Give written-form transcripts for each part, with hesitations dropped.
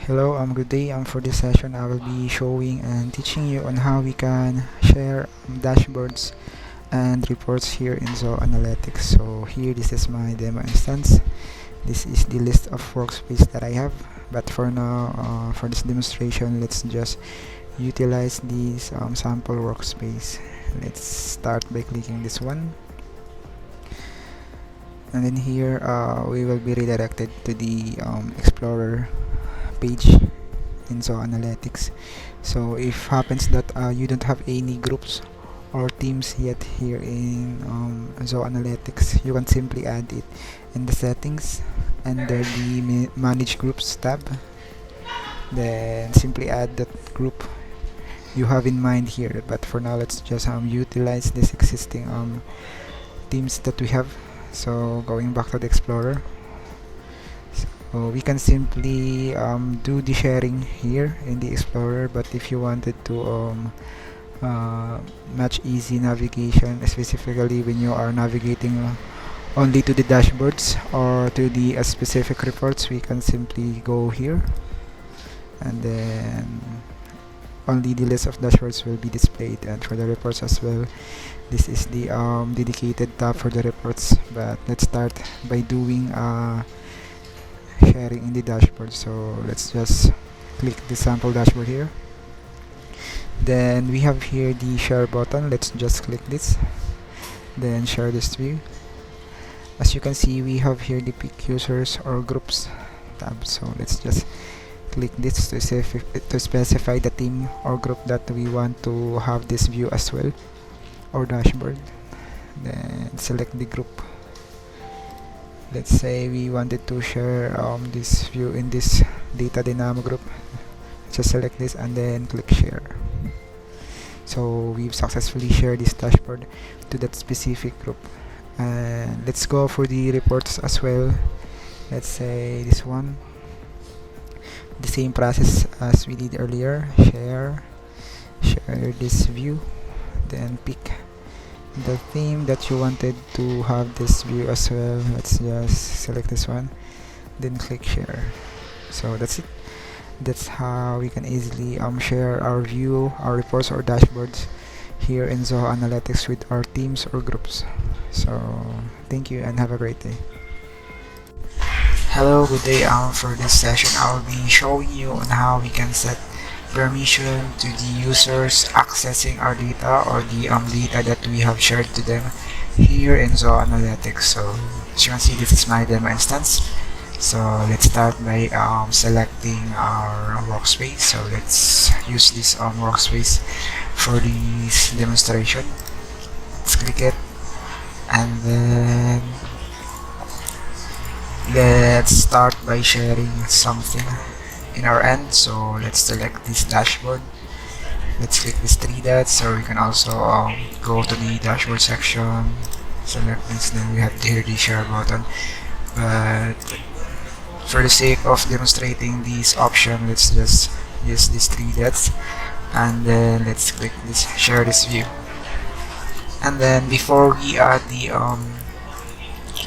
Hello, good day. For this session, I will be showing and teaching you on how we can share dashboards and reports here in Zoho Analytics. So here, this is my demo instance. This is the list of workspace that I have. But for now, for this demonstration, let's just utilize this sample workspace. Let's start by clicking this one. And then here, we will be redirected to the Explorer page in Zoho Analytics. So if happens that you don't have any groups or teams yet here in Zoho Analytics, you can simply add it in the settings under the manage groups tab. Then simply add that group you have in mind here. But for now, let's just utilize this existing teams that we have. So going back to the Explorer, we can simply do the sharing here in the Explorer, but if you wanted to much easy navigation, specifically when you are navigating only to the dashboards or to the specific reports, we can simply go here, and then only the list of dashboards will be displayed. And for the reports as well, this is the dedicated tab for the reports. But let's start by doing sharing in the dashboard. So let's just click the sample dashboard here. Then we have here the share button. Let's just click this, then share this view. As you can see, we have here the pick users or groups tab. So let's just click this to specify the team or group that we want to have this view as well, or dashboard. Then select the group. Let's say we wanted to share this view in this data dynamo group. Just select this and then click share. So we've successfully shared this dashboard to that specific group. And let's go for the reports as well. Let's say this one, the same process as we did earlier. Share this view, then pick the theme that you wanted to have this view as well. Let's just select this one, then click share. So that's it. That's how we can easily share our view, our reports or dashboards here in Zoho Analytics with our teams or groups. So thank you and have a great day. Hello, good day. For this session, I will be showing you on how we can set permission to the users accessing our data or the data that we have shared to them here in Zoho Analytics. So as you can see, this is my demo instance. So let's start by selecting our workspace. So let's use this workspace for this demonstration. Let's click it, and then let's start by sharing something in our end. So let's select this dashboard. Let's click these three dots, or you can also go to the dashboard section, select this, then we have here the share button. But for the sake of demonstrating this option, let's just use these three dots, and then let's click this share this view. And then before we add the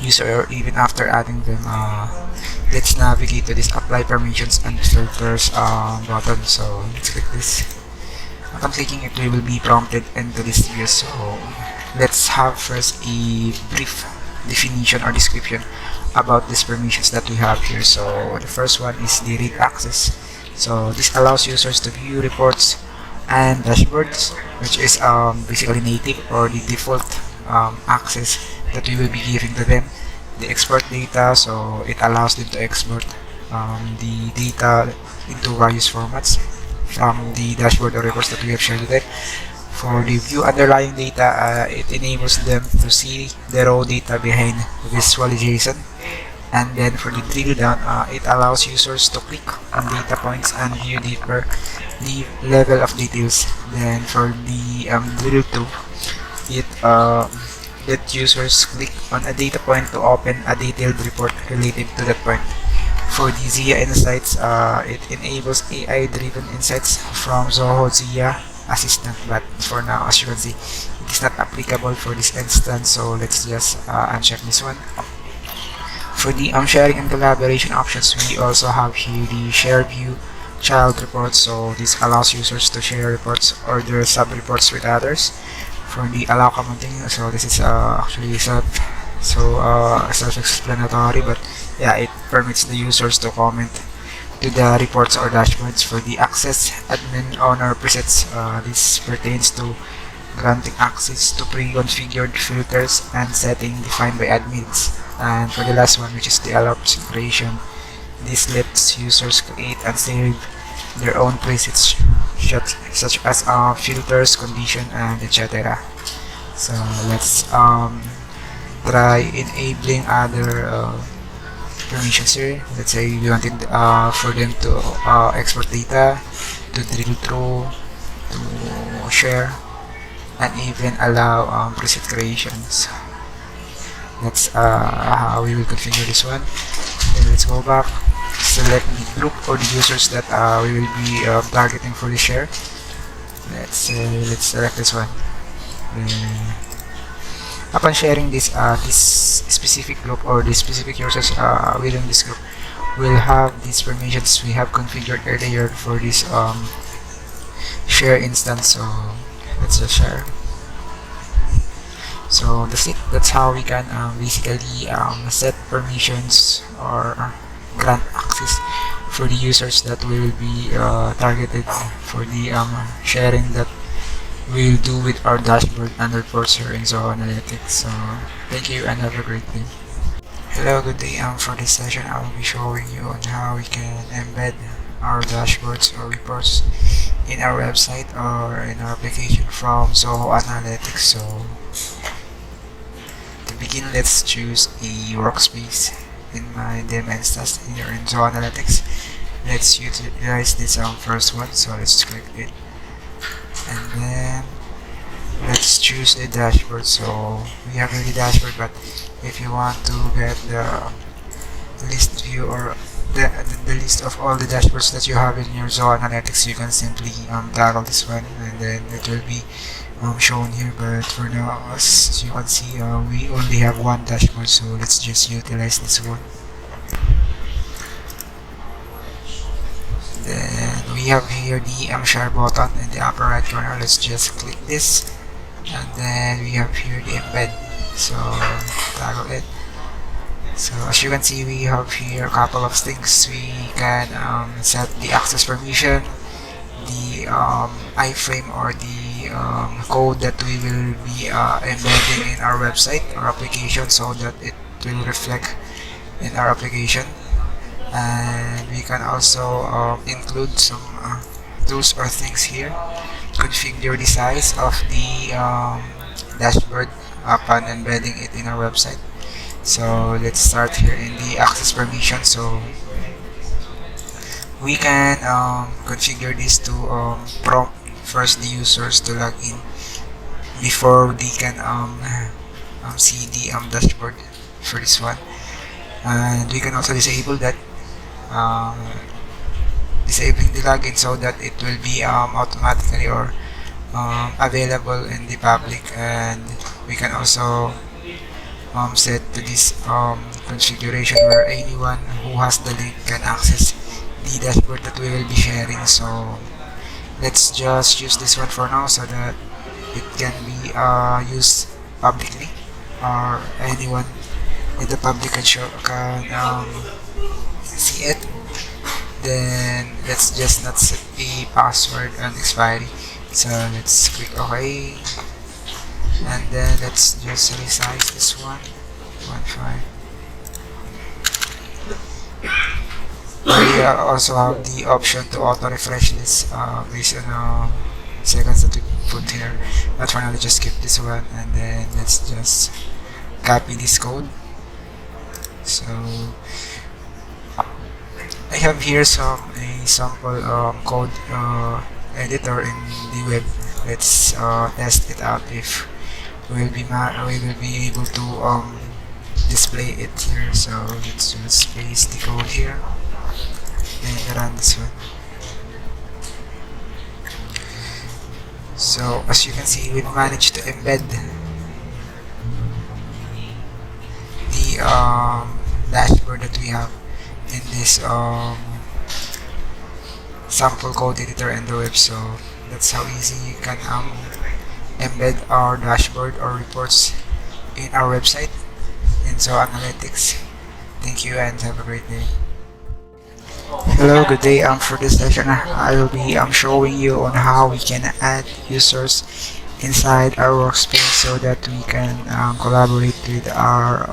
user, or even after adding them, let's navigate to this apply permissions and filters button. So let's click this. Upon clicking it, we will be prompted into this view. So let's have first a brief definition or description about these permissions that we have here. So the first one is the read access. So this allows users to view reports and dashboards, which is basically native or the default access that we will be giving to them. The export data, so it allows them to export the data into various formats from the dashboard or reports that we have shared with them. For the view underlying data, it enables them to see the raw data behind visualization. And then for the drill down, it allows users to click on data points and view deeper the level of details. Then for the drill 2, it let users click on a data point to open a detailed report related to that point. For the Zia Insights, it enables AI-driven insights from Zoho Zia Assistant, but for now, as you can see, it is not applicable for this instance, so let's just uncheck this one. For the sharing and collaboration options, we also have here the share view child reports. So this allows users to share reports or their sub reports with others. For the allow commenting, so this is actually self-explanatory, but yeah, it permits the users to comment to the reports or dashboards. For the access admin owner presets, this pertains to granting access to pre-configured filters and setting defined by admins. And for the last one, which is the allow creation, this lets users create and save their own presets such as filters, condition, and etc. So let's try enabling other permissions here. Let's say we wanted for them to export data, to drill through, to share, and even allow preset creations. That's how we will configure this one. Then let's go back, select the group or the users that we will be targeting for the share. Let's select this one. Upon sharing this specific group or the specific users within this group will have these permissions we have configured earlier for this share instance. So let's just share. So that's it. That's how we can basically set permissions or grant access for the users that will be targeted for the sharing that we'll do with our dashboard and reports here in Zoho Analytics. So thank you and have a great day. Hello, good day. For this session, I will be showing you on how we can embed our dashboards or reports in our website or in our application from Zoho Analytics. So to begin, let's choose a workspace in my dem instance here in Zoho Analytics. Let's utilize this first one. So let's click it. And then let's choose a dashboard. So we have already dashboard, but if you want to get the list view or the list of all the dashboards that you have in your Zoho Analytics, you can simply toggle this one and then it will be shown here. But for now, as you can see, we only have one dashboard, so let's just utilize this one. Then we have here the share button in the upper right corner. Let's just click this, and then we have here the embed. So toggle it. So as you can see, we have here a couple of things. We can set the access permission, the iframe or the code that we will be embedding in our website or application, so that it will reflect in our application. And we can also include some tools or things here. Configure the size of the dashboard upon embedding it in our website. So let's start here in the access permission. So we can configure this to prompt first the users to log in before they can see the dashboard for this one. And we can also disable that, disabling the login so that it will be automatically or available in the public. And we can also set to this configuration where anyone who has the link can access the dashboard that we will be sharing. So let's just use this one for now so that it can be used publicly, or anyone in the public can see it. Then let's just not set a password and expiry. So let's click OK, and then let's just resize this one 1.5. We also have the option to auto refresh this based on seconds that we put here, but for now let's just skip this one. And then let's just copy this code. So I have here a sample code editor in the web. Let's test it out if we will be able to display it here. So let's just paste the code here and run this one. So as you can see, we've managed to embed the dashboard that we have in this sample code editor in the web. So that's how easy you can embed our dashboard or reports in our website in Zoho Analytics. Thank you and have a great day. Hello, good day. For this session, I will be showing you on how we can add users inside our workspace so that we can collaborate with our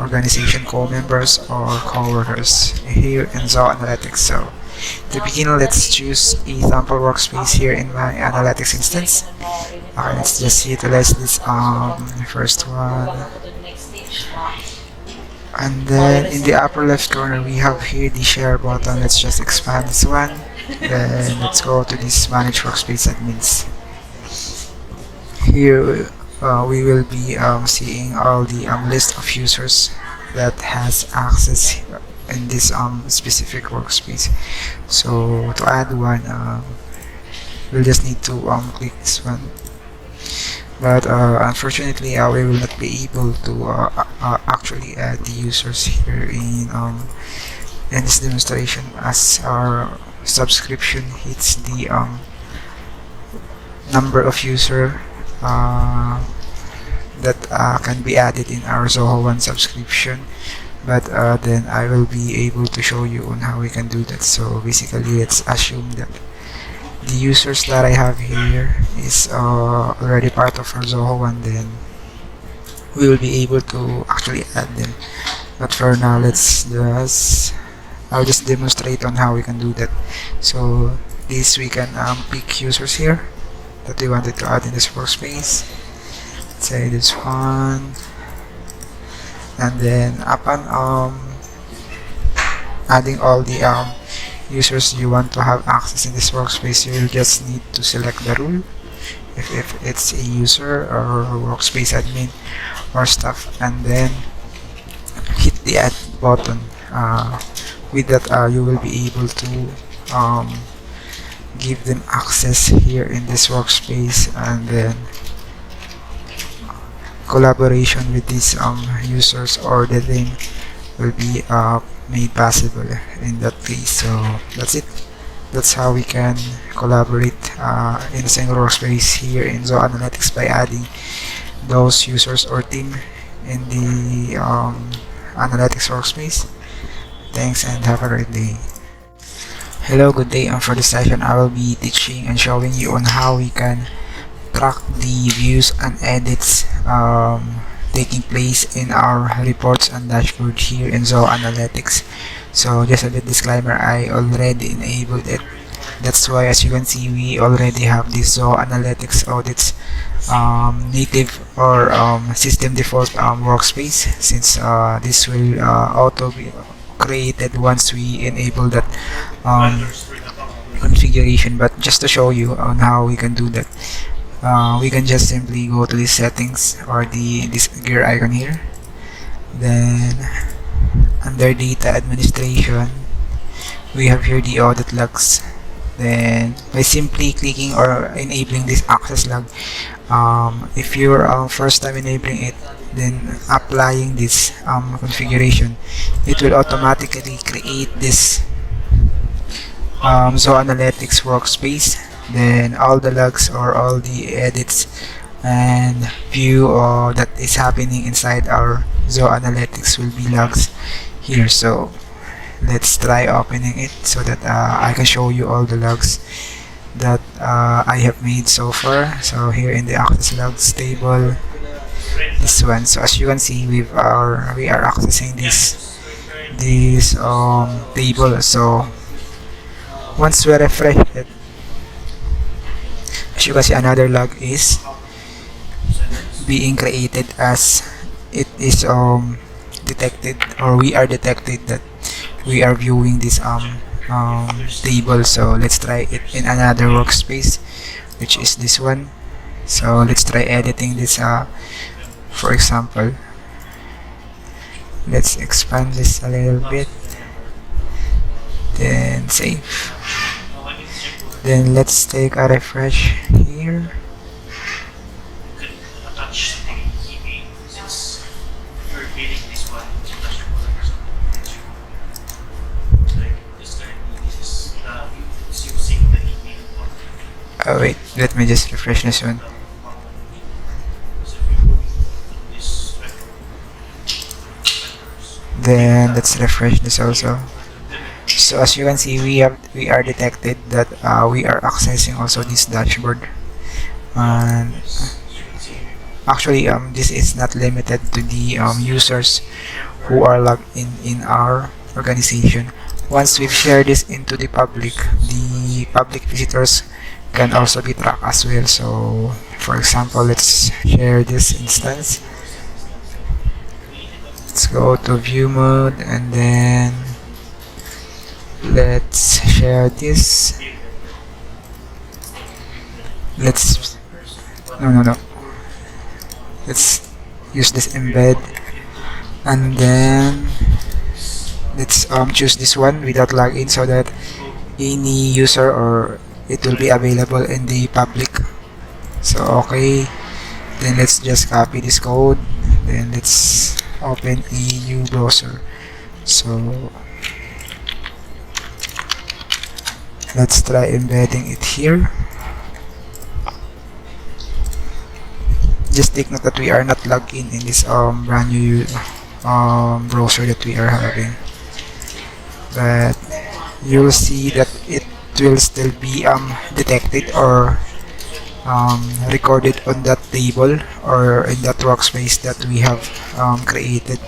organization co-members or co-workers here in Zoho Analytics. So to begin, let's choose a sample workspace here in my analytics instance. Okay, let's just utilize this first one. And then in the upper left corner we have here the share button. Let's just expand this one. Then let's go to this manage workspace admins. Here we will be seeing all the list of users that has access in this specific workspace. So to add one, we'll just need to click this one. But unfortunately, we will not be able to actually add the users here in this demonstration, as our subscription hits the number of user that can be added in our Zoho One subscription. But then I will be able to show you on how we can do that. So basically, let's assume that the users that I have here is already part of our Zoho One, then we will be able to actually add them. But for now, I'll just demonstrate on how we can do that. So this, we can pick users here that we wanted to add in this workspace. Let's say this one, and then upon adding all the users you want to have access in this workspace, you will just need to select the rule if it's a user or workspace admin or stuff, and then hit the add button. With that, you will be able to give them access here in this workspace, and then collaboration with these users or the thing will be made possible in that case. So that's it. That's how we can collaborate in a single workspace here in Zoho Analytics by adding those users or team in the analytics workspace. Thanks and have a great day. Hello, good day. For this session, I will be teaching and showing you on how we can track the views and edits taking place in our reports and dashboard here in Zoho Analytics. So just a bit disclaimer, I already enabled it. That's why, as you can see, we already have this Zoho Analytics audits native or system default workspace, since this will auto be created once we enable that configuration. But just to show you on how we can do that, we can just simply go to the settings or this gear icon here. Then under data administration, we have here the audit logs. Then by simply clicking or enabling this access log, if you're first time enabling it, then applying this configuration, it will automatically create this Zoho Analytics workspace. Then all the logs or all the edits and view that is happening inside our Zoho Analytics will be logs here. So let's try opening it so that I can show you all the logs that I have made so far. So here in the access logs table, this one. So as you can see, we are accessing this table. So once we refresh it, as you can see, another log is being created as it is detected, or we are detected that we are viewing this table. So let's try it in another workspace, which is this one. So let's try editing this. For example, let's expand this a little bit, then save. Then let's take a refresh here. Oh wait, let me just refresh this one. Then let's refresh this also. So as you can see, we are detected that we are accessing also this dashboard, and actually this is not limited to the users who are logged in our organization. Once we've shared this into the public visitors can also be tracked as well. So for example, let's share this instance. Let's go to view mode, and then let's share this. Let's no, let's use this embed, and then let's choose this one without login, so that any user or it will be available in the public. So okay, then let's just copy this code, then let's open a new browser. So let's try embedding it here. Just take note that we are not logged in this brand new browser that we are having, but you'll see that it will still be detected or recorded on that table or in that workspace that we have created,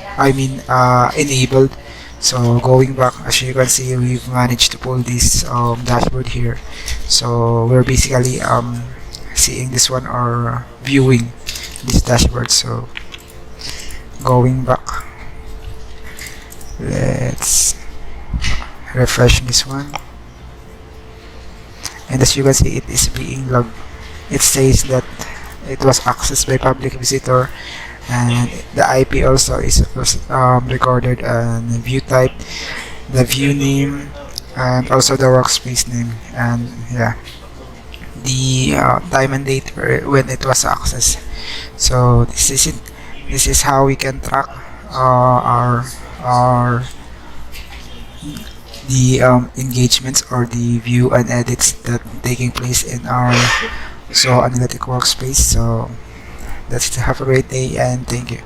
enabled. So going back, as you can see, we've managed to pull this dashboard here. So we're basically seeing this one or viewing this dashboard. So going back, let's refresh this one, and as you can see, it is being logged. It says that it was accessed by public visitor, and the IP also is recorded, and view type, the view name, and also the workspace name, and yeah, the time and date when it was accessed. So this is it. This is how we can track our the engagements or the view and edits that taking place in our Zoho Analytics workspace. So that's it. Have a great day, and thank you.